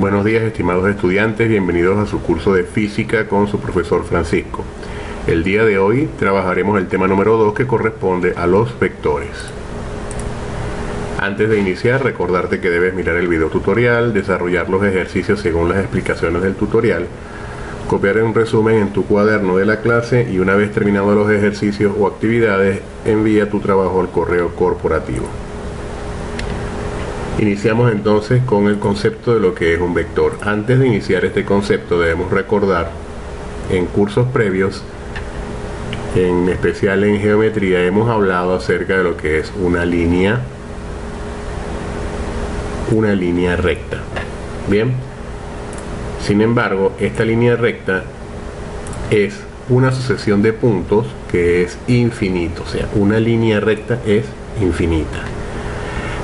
Buenos días, estimados estudiantes, bienvenidos a su curso de física con su profesor Francisco. El día de hoy trabajaremos el tema número 2 que corresponde a los vectores. Antes de iniciar, recordarte que debes mirar el video tutorial, desarrollar los ejercicios según las explicaciones del tutorial, copiar un resumen en tu cuaderno de la clase y una vez terminados los ejercicios o actividades, envía tu trabajo al correo corporativo. Iniciamos entonces con el concepto de lo que es un vector. Antes de iniciar este concepto debemos recordar en cursos previos, en especial en geometría, hemos hablado acerca de lo que es una línea recta. Bien, sin embargo, esta línea recta es una sucesión de puntos que es infinito, o sea, una línea recta es infinita.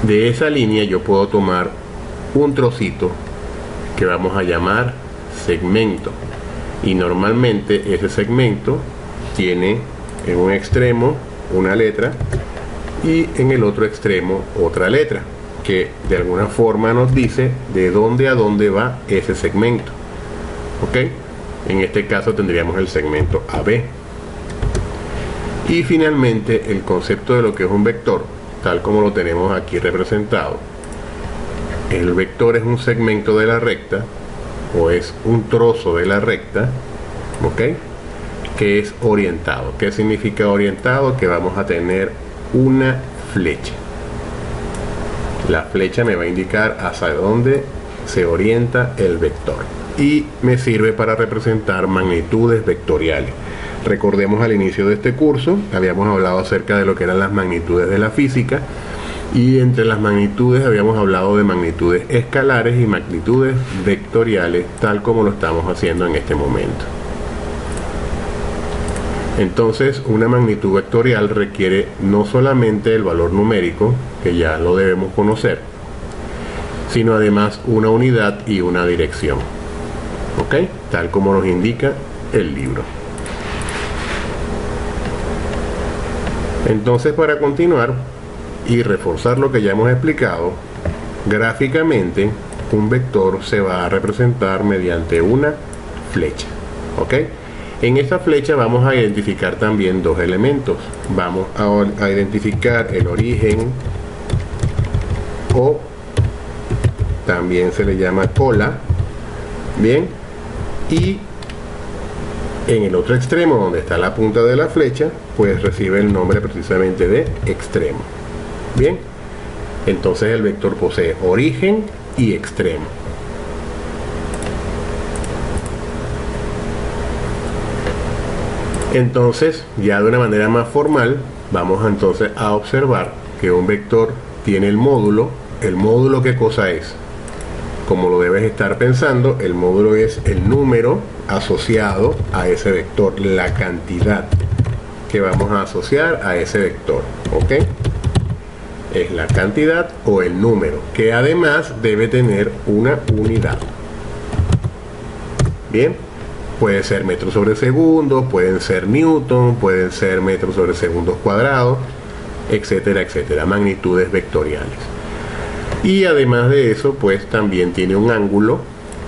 De esa línea yo puedo tomar un trocito que vamos a llamar segmento, y normalmente ese segmento tiene en un extremo una letra y en el otro extremo otra letra que de alguna forma nos dice de dónde a dónde va ese segmento. ¿Ok? En este caso tendríamos el segmento AB. Y finalmente el concepto de lo que es un vector, tal como lo tenemos aquí representado. El vector es un segmento de la recta o es un trozo de la recta, ¿ok?, que es orientado. ¿Qué significa orientado? Que vamos a tener una flecha. La flecha me va a indicar hacia dónde se orienta el vector y me sirve para representar magnitudes vectoriales. Recordemos, al inicio de este curso habíamos hablado acerca de lo que eran las magnitudes de la física, y entre las magnitudes habíamos hablado de magnitudes escalares y magnitudes vectoriales, tal como lo estamos haciendo en este momento. Entonces, una magnitud vectorial requiere no solamente el valor numérico, que ya lo debemos conocer, sino además una unidad y una dirección, ¿ok?, tal como nos indica el libro. Entonces, para continuar y reforzar lo que ya hemos explicado, gráficamente un vector se va a representar mediante una flecha. ¿Ok? En esta flecha vamos a identificar también dos elementos. Vamos a identificar el origen, o también se le llama cola. Bien, y en el otro extremo, donde está la punta de la flecha, pues recibe el nombre precisamente de extremo. Bien, entonces el vector posee origen y extremo. Entonces, ya de una manera más formal, vamos entonces a observar que un vector tiene el módulo. ¿El módulo qué cosa es? Como lo debes estar pensando, el módulo es el número asociado a ese vector, la cantidad que vamos a asociar a ese vector. ¿Ok? Es la cantidad o el número, que además debe tener una unidad. Bien, puede ser metros sobre segundo, pueden ser newton, pueden ser metros sobre segundos cuadrados, etcétera, etcétera, magnitudes vectoriales. Y además de eso, pues también tiene un ángulo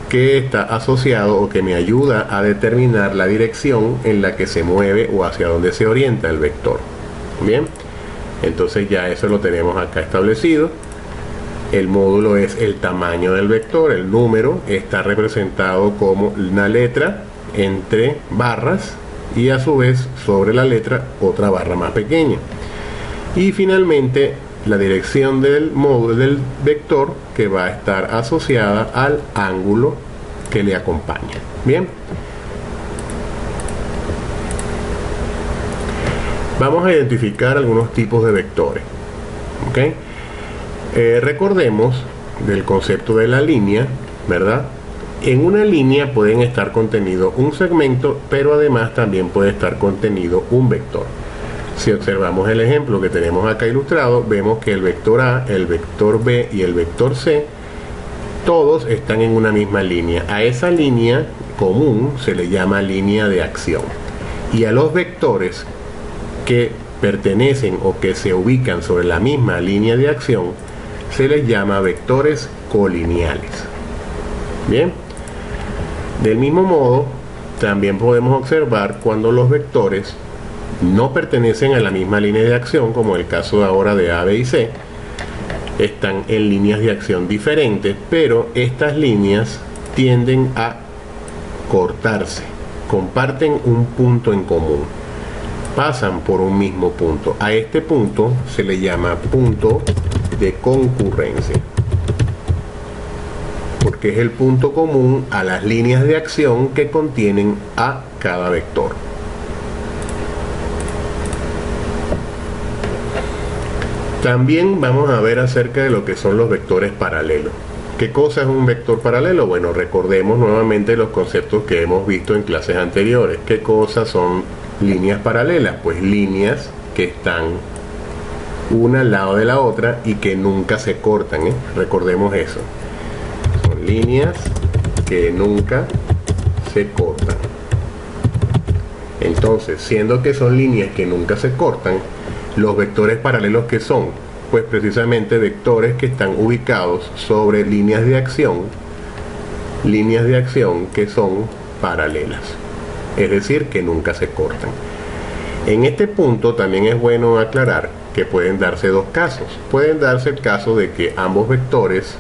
que está asociado o que me ayuda a determinar la dirección en la que se mueve o hacia dónde se orienta el vector. Bien, entonces ya eso lo tenemos acá establecido. El módulo es el tamaño del vector, el número está representado como una letra entre barras y a su vez sobre la letra otra barra más pequeña. Y finalmente la dirección del módulo del vector, que va a estar asociada al ángulo que le acompaña. Bien, vamos a identificar algunos tipos de vectores. ¿Ok? Recordemos del concepto de la línea, ¿verdad? En una línea pueden estar contenido un segmento, pero además también puede estar contenido un vector. Si observamos el ejemplo que tenemos acá ilustrado, vemos que el vector A, el vector B y el vector C, todos están en una misma línea. A esa línea común se le llama línea de acción. Y a los vectores que pertenecen o que se ubican sobre la misma línea de acción se les llama vectores colineales. Bien, del mismo modo también podemos observar cuando los vectores no pertenecen a la misma línea de acción, como el caso ahora de A, B y C. Están en líneas de acción diferentes, pero estas líneas tienden a cortarse, comparten un punto en común, pasan por un mismo punto. A este punto se le llama punto de concurrencia, porque es el punto común a las líneas de acción que contienen a cada vector. También vamos a ver acerca de lo que son los vectores paralelos. ¿Qué cosa es un vector paralelo? Bueno, recordemos nuevamente los conceptos que hemos visto en clases anteriores. ¿Qué cosas son líneas paralelas? Pues líneas que están una al lado de la otra y que nunca se cortan, ¿eh? Recordemos eso. Son líneas que nunca se cortan. Entonces, siendo que son líneas que nunca se cortan, los vectores paralelos, ¿qué son? Pues precisamente vectores que están ubicados sobre líneas de acción que son paralelas, es decir, que nunca se cortan. En este punto también es bueno aclarar que pueden darse dos casos. Pueden darse el caso de que ambos vectores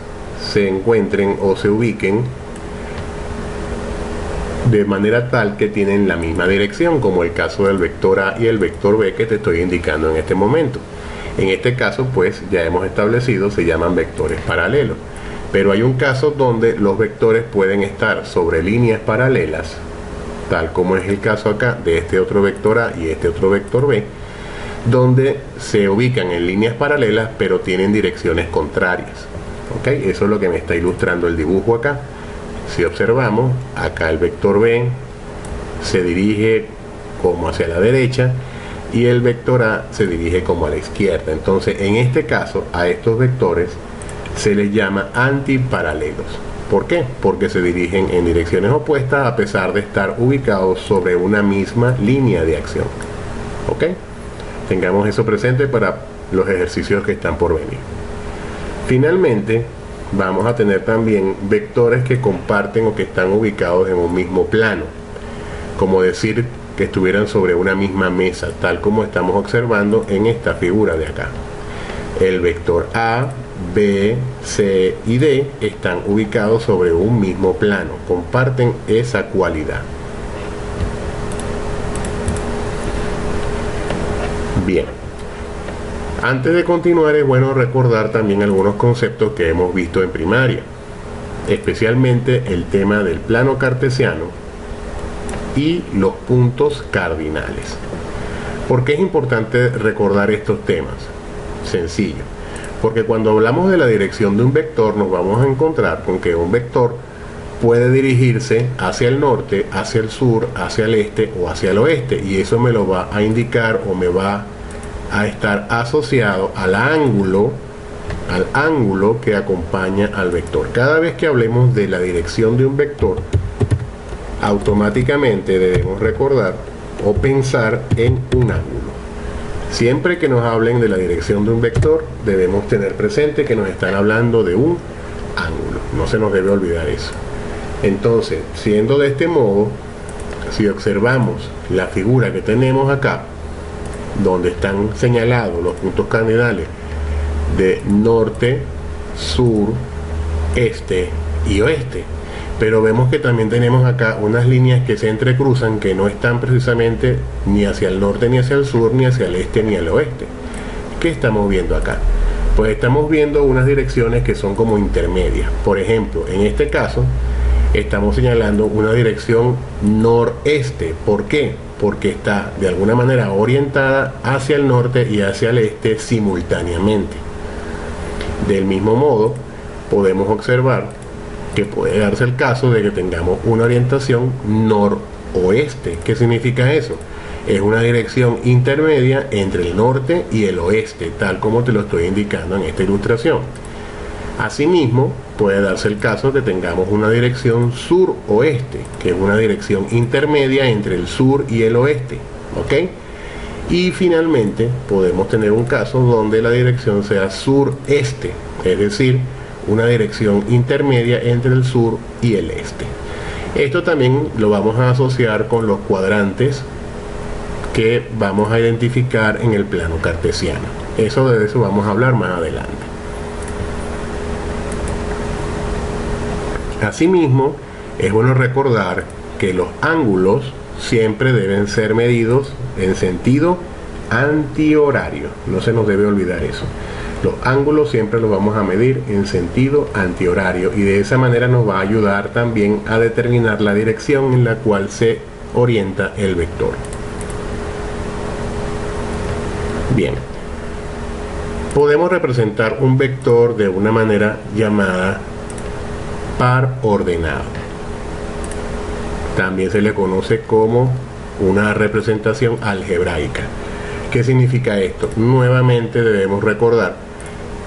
se encuentren o se ubiquen de manera tal que tienen la misma dirección, como el caso del vector A y el vector B que te estoy indicando en este momento. En este caso, pues ya hemos establecido, se llaman vectores paralelos. Pero hay un caso donde los vectores pueden estar sobre líneas paralelas, tal como es el caso acá de este otro vector A y este otro vector B, donde se ubican en líneas paralelas pero tienen direcciones contrarias. ¿Ok? Eso es lo que me está ilustrando el dibujo acá. Si observamos, acá el vector B se dirige como hacia la derecha y el vector A se dirige como a la izquierda. Entonces, en este caso, a estos vectores se les llama antiparalelos. ¿Por qué? Porque se dirigen en direcciones opuestas a pesar de estar ubicados sobre una misma línea de acción. ¿Ok? Tengamos eso presente para los ejercicios que están por venir. Finalmente, vamos a tener también vectores que comparten o que están ubicados en un mismo plano, como decir que estuvieran sobre una misma mesa, tal como estamos observando en esta figura de acá. El vector A, B, C y D están ubicados sobre un mismo plano, comparten esa cualidad. Bien. Antes de continuar es bueno recordar también algunos conceptos que hemos visto en primaria, especialmente el tema del plano cartesiano y los puntos cardinales. ¿Por qué es importante recordar estos temas? Sencillo, porque cuando hablamos de la dirección de un vector nos vamos a encontrar con que un vector puede dirigirse hacia el norte, hacia el sur, hacia el este o hacia el oeste, y eso me lo va a indicar o me va a estar asociado al ángulo que acompaña al vector. Cada vez que hablemos de la dirección de un vector, automáticamente debemos recordar o pensar en un ángulo. Siempre que nos hablen de la dirección de un vector, debemos tener presente que nos están hablando de un ángulo. No se nos debe olvidar eso. Entonces, siendo de este modo, si observamos la figura que tenemos acá, donde están señalados los puntos cardinales de norte, sur, este y oeste, pero vemos que también tenemos acá unas líneas que se entrecruzan que no están precisamente ni hacia el norte ni hacia el sur, ni hacia el este ni al oeste. ¿Qué estamos viendo acá? Pues estamos viendo unas direcciones que son como intermedias. Por ejemplo, en este caso estamos señalando una dirección noreste. ¿Por qué? Porque está de alguna manera orientada hacia el norte y hacia el este simultáneamente. Del mismo modo, podemos observar que puede darse el caso de que tengamos una orientación noroeste. ¿Qué significa eso? Es una dirección intermedia entre el norte y el oeste, tal como te lo estoy indicando en esta ilustración. Asimismo, puede darse el caso que tengamos una dirección sur-oeste, que es una dirección intermedia entre el sur y el oeste, ¿ok? Y finalmente, podemos tener un caso donde la dirección sea sureste, es decir, una dirección intermedia entre el sur y el este. Esto también lo vamos a asociar con los cuadrantes que vamos a identificar en el plano cartesiano. De eso vamos a hablar más adelante. Asimismo, es bueno recordar que los ángulos siempre deben ser medidos en sentido antihorario. No se nos debe olvidar eso. Los ángulos siempre los vamos a medir en sentido antihorario, y de esa manera nos va a ayudar también a determinar la dirección en la cual se orienta el vector. Bien, podemos representar un vector de una manera llamada par ordenado. También se le conoce como una representación algebraica. ¿Qué significa esto? Nuevamente debemos recordar,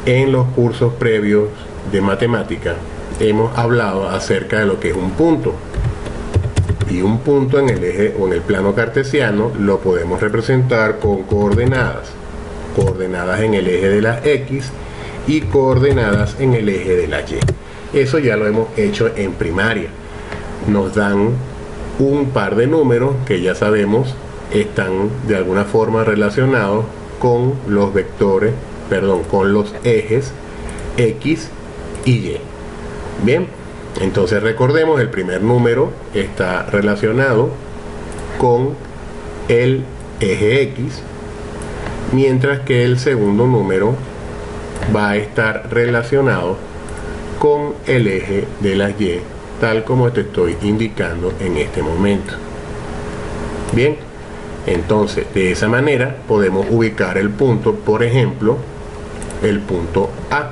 en los cursos previos de matemática hemos hablado acerca de lo que es un punto. Y un punto en el eje o en el plano cartesiano lo podemos representar con coordenadas. Coordenadas en el eje de las X y coordenadas en el eje de la Y. Eso ya lo hemos hecho en primaria. Nos dan un par de números que ya sabemos están de alguna forma relacionados con los vectores, con los ejes X y Y. Bien, entonces recordemos, el primer número está relacionado con el eje X, mientras que el segundo número va a estar relacionado con el eje de las Y, tal como te estoy indicando en este momento. Bien, entonces de esa manera podemos ubicar el punto, por ejemplo, el punto A.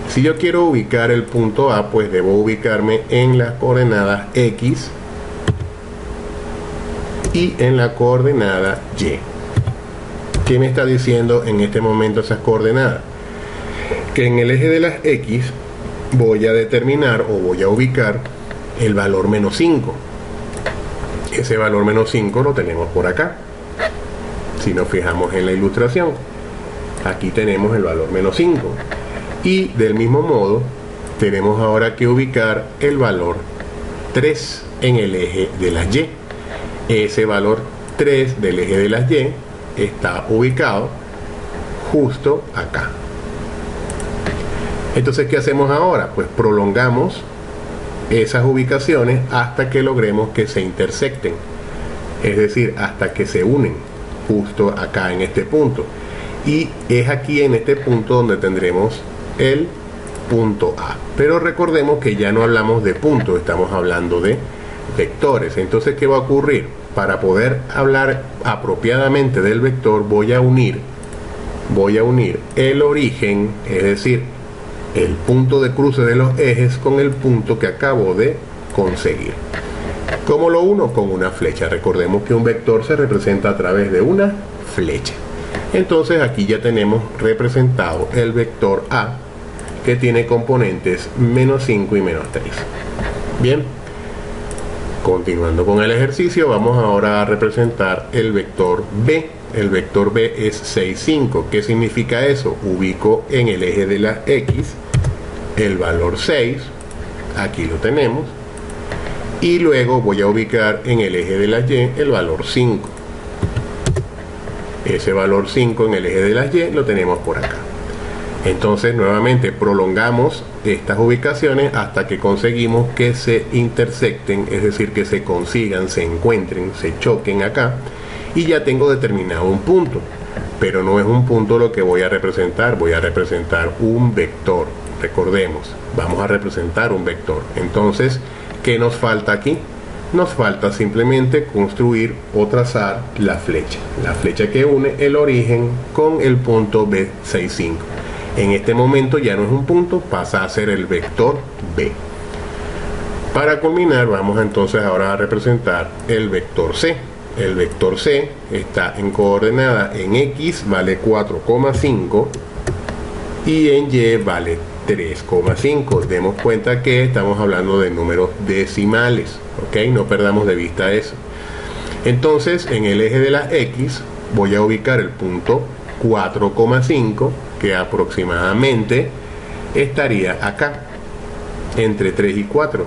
Si yo quiero ubicar el punto A, pues debo ubicarme en las coordenadas X y en la coordenada Y. ¿Qué me está diciendo en este momento esas coordenadas? Que en el eje de las X voy a determinar o voy a ubicar el valor menos 5. Ese valor menos 5 lo tenemos por acá. Si nos fijamos en la ilustración, aquí tenemos el valor menos 5. Y del mismo modo tenemos ahora que ubicar el valor 3 en el eje de las Y. Ese valor 3 del eje de las Y está ubicado justo acá. Entonces, ¿qué hacemos ahora? Pues prolongamos esas ubicaciones hasta que logremos que se intersecten, es decir, hasta que se unen justo acá en este punto. Y es aquí en este punto donde tendremos el punto A. Pero recordemos que ya no hablamos de puntos, estamos hablando de vectores. Entonces, ¿qué va a ocurrir? Para poder hablar apropiadamente del vector, voy a unir el origen, es decir, el punto de cruce de los ejes, con el punto que acabo de conseguir. ¿Cómo lo uno? Con una flecha. Recordemos que un vector se representa a través de una flecha. Entonces aquí ya tenemos representado el vector A, que tiene componentes menos 5 y menos 3. Bien, continuando con el ejercicio, vamos ahora a representar el vector B. El vector B es 6, 5. ¿Qué significa eso? Ubico en el eje de la X el valor 6, aquí lo tenemos, y luego voy a ubicar en el eje de la Y el valor 5. Ese valor 5 en el eje de la Y lo tenemos por acá. Entonces nuevamente prolongamos estas ubicaciones hasta que conseguimos que se intersecten, es decir, que se consigan, se encuentren, se choquen acá, y ya tengo determinado un punto. Pero no es un punto lo que voy a representar un vector. Recordemos, vamos a representar un vector. Entonces, ¿qué nos falta aquí? Nos falta simplemente construir o trazar la flecha que une el origen con el punto B65. En este momento ya no es un punto, pasa a ser el vector B. Para culminar, vamos entonces ahora a representar el vector C. El vector C está en coordenada en X vale 4,5 y en Y vale 3,5. Demos cuenta que estamos hablando de números decimales, ¿ok? No perdamos de vista eso. Entonces, en el eje de la X voy a ubicar el punto 4,5, que aproximadamente estaría acá, entre 3 y 4.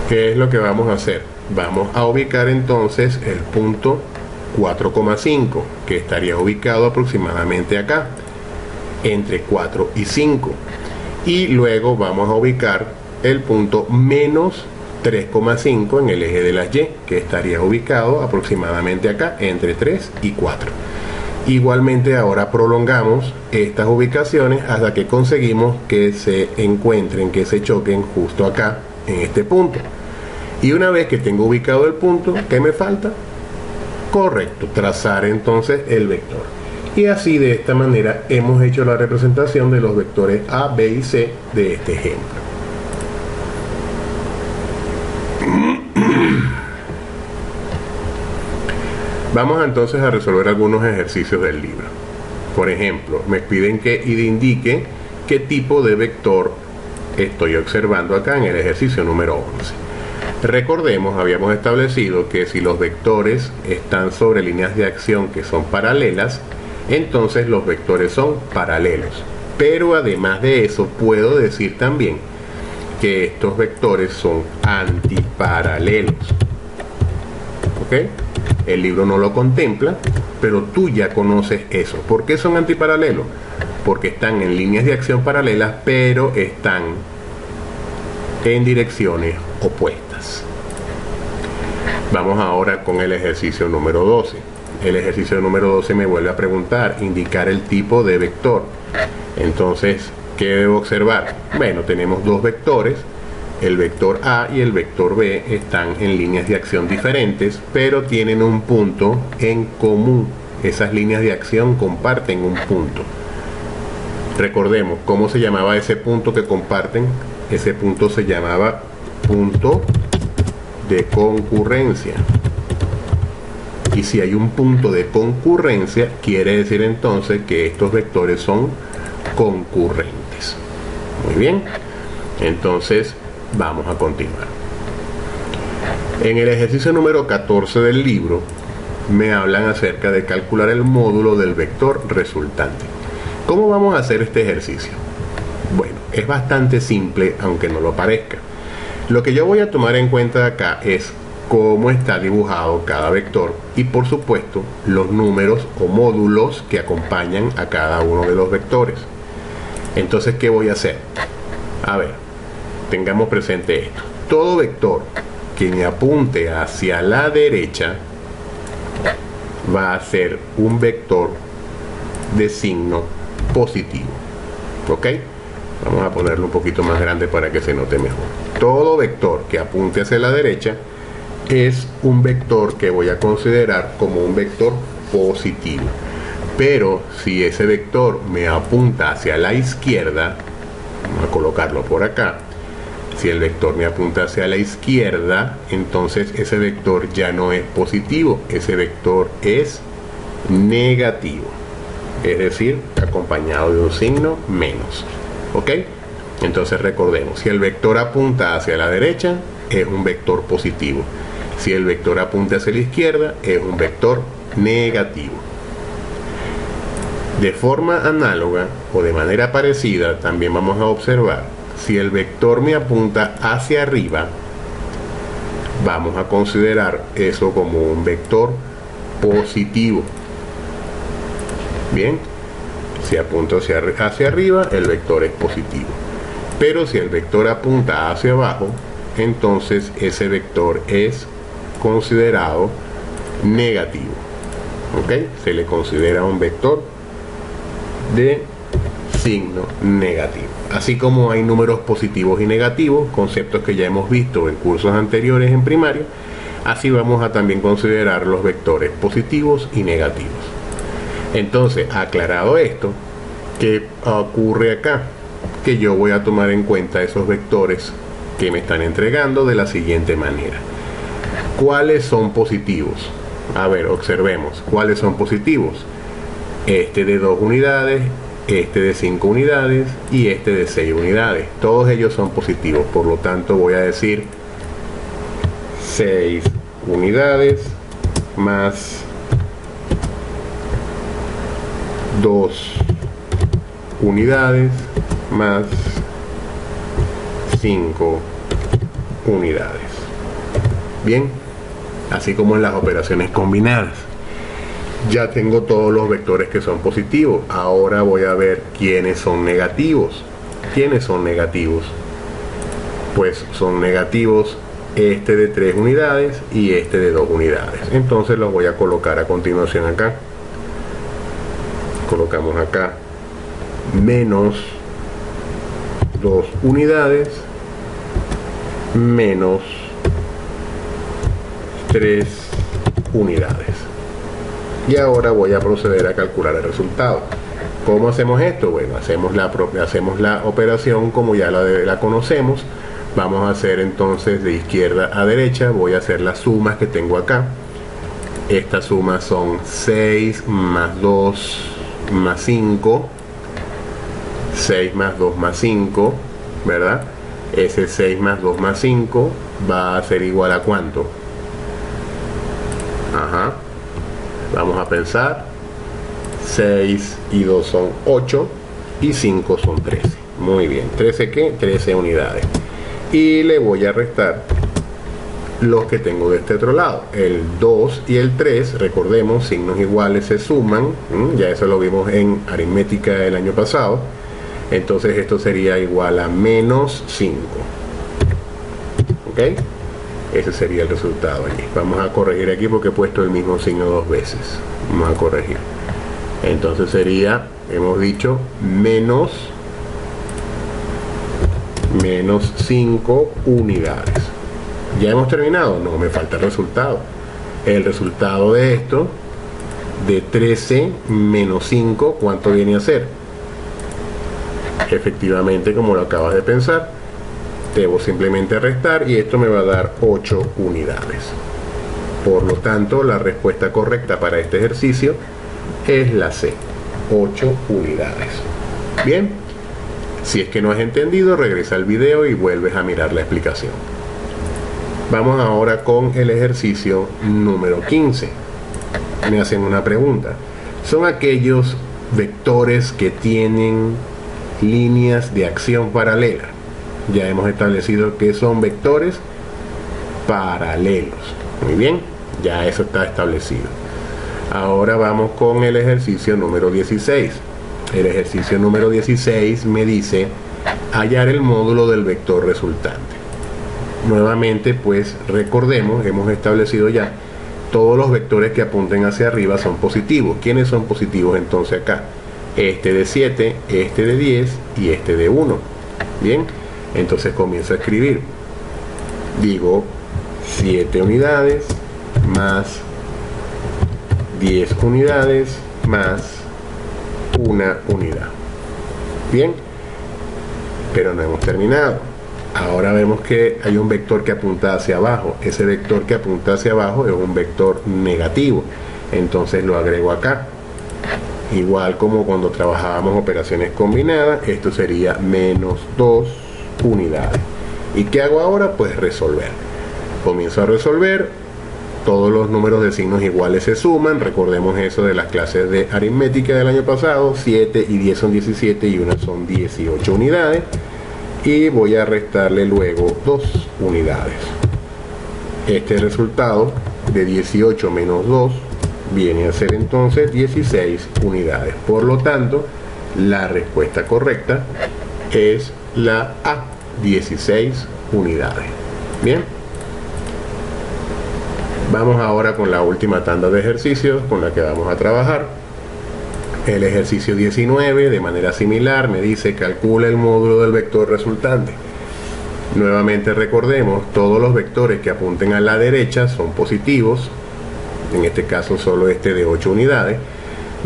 ¿Qué es lo que vamos a hacer? Vamos a ubicar entonces el punto 4,5, que estaría ubicado aproximadamente acá, entre 4 y 5. Y luego vamos a ubicar el punto menos 3,5 en el eje de las Y, que estaría ubicado aproximadamente acá, entre 3 y 4. Igualmente ahora prolongamos estas ubicaciones hasta que conseguimos que se encuentren, que se choquen justo acá, en este punto. Y una vez que tengo ubicado el punto, ¿qué me falta? Correcto, trazar entonces el vector. Y así, de esta manera, hemos hecho la representación de los vectores A, B y C de este ejemplo. Vamos entonces a resolver algunos ejercicios del libro. Por ejemplo, me piden que indique qué tipo de vector estoy observando acá en el ejercicio número 11. Recordemos, habíamos establecido que si los vectores están sobre líneas de acción que son paralelas, entonces los vectores son paralelos. Pero además de eso, puedo decir también que estos vectores son antiparalelos. ¿Ok? El libro no lo contempla, pero tú ya conoces eso. ¿Por qué son antiparalelos? Porque están en líneas de acción paralelas, pero están en direcciones opuestas. Vamos ahora con el ejercicio número 12. El ejercicio número 12 me vuelve a preguntar, indicar el tipo de vector. Entonces, ¿qué debo observar? Bueno, tenemos dos vectores. El vector A y el vector B están en líneas de acción diferentes, pero tienen un punto en común. Esas líneas de acción comparten un punto. Recordemos, ¿cómo se llamaba ese punto que comparten? Ese punto se llamaba punto de concurrencia. Y si hay un punto de concurrencia, quiere decir entonces que estos vectores son concurrentes. Muy bien. Entonces, vamos a continuar. En el ejercicio número 14 del libro, me hablan acerca de calcular el módulo del vector resultante. ¿Cómo vamos a hacer este ejercicio? Bueno, es bastante simple, aunque no lo parezca. Lo que yo voy a tomar en cuenta acá es cómo está dibujado cada vector y, por supuesto, los números o módulos que acompañan a cada uno de los vectores. Entonces, ¿qué voy a hacer? A ver, tengamos presente esto. Todo vector que me apunte hacia la derecha va a ser un vector de signo positivo. ¿Ok? Vamos a ponerlo un poquito más grande para que se note mejor. Todo vector que apunte hacia la derecha es un vector que voy a considerar como un vector positivo. Pero si ese vector me apunta hacia la izquierda, vamos a colocarlo por acá. Si el vector me apunta hacia la izquierda, entonces ese vector ya no es positivo, ese vector es negativo. Es decir, acompañado de un signo menos. ¿Ok? Entonces recordemos, si el vector apunta hacia la derecha, es un vector positivo. Si el vector apunta hacia la izquierda, es un vector negativo. De forma análoga o de manera parecida, también vamos a observar, si el vector me apunta hacia arriba, vamos a considerar eso como un vector positivo. Bien, si apunta hacia arriba, el vector es positivo. Pero si el vector apunta hacia abajo, entonces ese vector es considerado negativo. ¿Ok? Se le considera un vector de signo negativo. Así como hay números positivos y negativos, conceptos que ya hemos visto en cursos anteriores en primaria, así vamos a también considerar los vectores positivos y negativos. Entonces, aclarado esto, ¿qué ocurre acá? Que yo voy a tomar en cuenta esos vectores que me están entregando de la siguiente manera. ¿Cuáles son positivos? A ver, observemos. ¿Cuáles son positivos? Este de 2 unidades, este de 5 unidades y este de 6 unidades. Todos ellos son positivos, por lo tanto voy a decir 6 unidades más 2 unidades más 5 unidades. Bien, así como en las operaciones combinadas. Ya tengo todos los vectores que son positivos. Ahora voy a ver quiénes son negativos. ¿Quiénes son negativos? Pues son negativos este de 3 unidades y este de 2 unidades. Entonces los voy a colocar a continuación acá. Colocamos acá menos 2 unidades menos 3 unidades. Y ahora voy a proceder a calcular el resultado. ¿Cómo hacemos esto? Bueno, hacemos la operación como ya la conocemos. Vamos a hacer entonces de izquierda a derecha. Voy a hacer las sumas que tengo acá. Estas sumas son 6 más 2 más 5. 6 más 2 más 5, ¿verdad? Ese 6 más 2 más 5 va a ser igual a ¿cuánto? Ajá. Vamos a pensar. 6 y 2 son 8 y 5 son 13. Muy bien. ¿13 qué? 13 unidades. Y le voy a restar los que tengo de este otro lado. El 2 y el 3, recordemos, signos iguales se suman. Ya eso lo vimos en aritmética del año pasado. Entonces esto sería igual a menos 5. ¿Ok? Ese sería el resultado allí. Vamos a corregir aquí porque he puesto el mismo signo 2 veces. Vamos a corregir. Entonces sería, hemos dicho, menos 5 unidades. ¿Ya hemos terminado? No, me falta el resultado. El resultado de esto, de 13 menos 5, ¿cuánto viene a ser? Efectivamente, como lo acabas de pensar, debo simplemente restar y esto me va a dar 8 unidades. Por lo tanto, la respuesta correcta para este ejercicio es la C, 8 unidades. Bien, si es que no has entendido, regresa al video y vuelves a mirar la explicación. Vamos ahora con el ejercicio número 15. Me hacen una pregunta. Son aquellos vectores que tienen líneas de acción paralela. Ya hemos establecido que son vectores paralelos. Muy bien, ya eso está establecido. Ahora vamos con el ejercicio número 16. El ejercicio número 16 me dice hallar el módulo del vector resultante. Nuevamente, pues recordemos, hemos establecido ya todos los vectores que apunten hacia arriba son positivos. ¿Quiénes son positivos entonces acá? Este de 7, este de 10 y este de 1. Bien, entonces comienzo a escribir. Digo 7 unidades más 10 unidades más 1 unidad. Bien, pero no hemos terminado. Ahora vemos que hay un vector que apunta hacia abajo. Ese vector que apunta hacia abajo es un vector negativo. Entonces lo agrego acá. Igual como cuando trabajábamos operaciones combinadas, esto sería menos 2 unidades. ¿Y qué hago ahora? Pues resolver. Comienzo a resolver. Todos los números de signos iguales se suman. Recordemos eso de las clases de aritmética del año pasado. 7 y 10 son 17 y 1 son 18 unidades. Y voy a restarle luego 2 unidades. Este resultado de 18 menos 2 viene a ser entonces 16 unidades. Por lo tanto, la respuesta correcta es la A, 16 unidades. Bien. Vamos ahora con la última tanda de ejercicios con la que vamos a trabajar. El ejercicio 19, de manera similar, me dice calcula el módulo del vector resultante. Nuevamente recordemos, todos los vectores que apunten a la derecha son positivos. En este caso solo este de 8 unidades,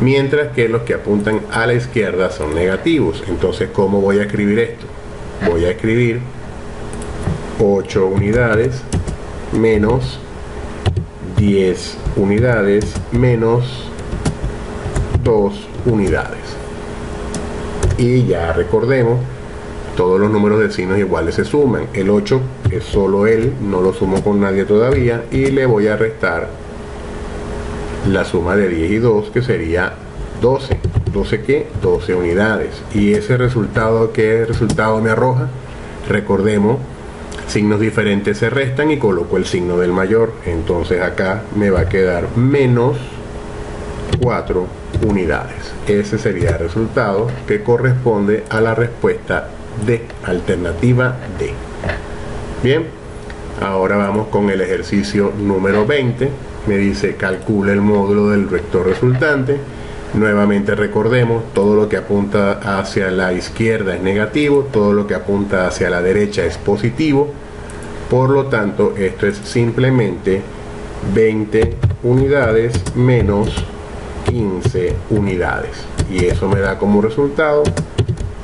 mientras que los que apuntan a la izquierda son negativos. Entonces, ¿cómo voy a escribir esto? Voy a escribir 8 unidades menos 10 unidades menos 2 unidades. Y ya recordemos, todos los números de signos iguales se suman. El 8 es solo él, no lo sumo con nadie todavía, y le voy a restar la suma de 10 y 2, que sería 12. 12 ¿qué? 12 unidades. Y ese resultado, ¿qué resultado me arroja? Recordemos, signos diferentes se restan y coloco el signo del mayor. Entonces acá me va a quedar menos 4 unidades. Ese sería el resultado que corresponde a la respuesta D, alternativa D. Bien, ahora vamos con el ejercicio número 20. Me dice calcula el módulo del vector resultante. Nuevamente recordemos, todo lo que apunta hacia la izquierda es negativo, todo lo que apunta hacia la derecha es positivo. Por lo tanto, esto es simplemente 20 unidades menos 15 unidades. Y eso me da como resultado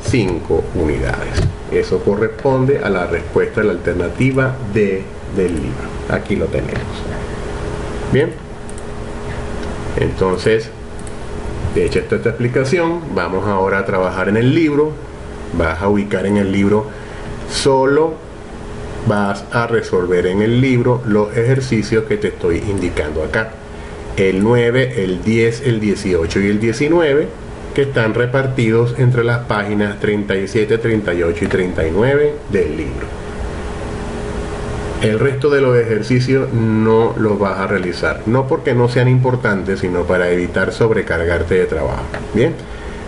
5 unidades. Eso corresponde a la respuesta de la alternativa D del libro. Aquí lo tenemos. Bien. Entonces, de hecho esta explicación, vamos ahora a trabajar en el libro. Vas a ubicar en el libro, solo vas a resolver en el libro los ejercicios que te estoy indicando acá. El 9, el 10, el 18 y el 19, que están repartidos entre las páginas 37, 38 y 39 del libro. El resto de los ejercicios no los vas a realizar, no porque no sean importantes, sino para evitar sobrecargarte de trabajo. Bien,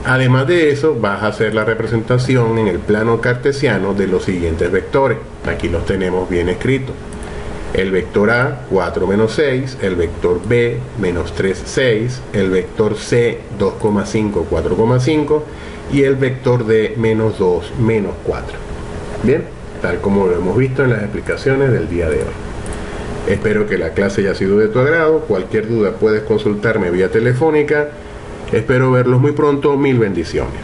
además de eso, vas a hacer la representación en el plano cartesiano de los siguientes vectores. Aquí los tenemos bien escritos. El vector A, 4 menos 6, el vector B, menos 3, 6, el vector C, 2,5, 4,5 y el vector D, menos 2, menos 4. Bien, tal como lo hemos visto en las explicaciones del día de hoy. Espero que la clase haya sido de tu agrado. Cualquier duda puedes consultarme vía telefónica. Espero verlos muy pronto. Mil bendiciones.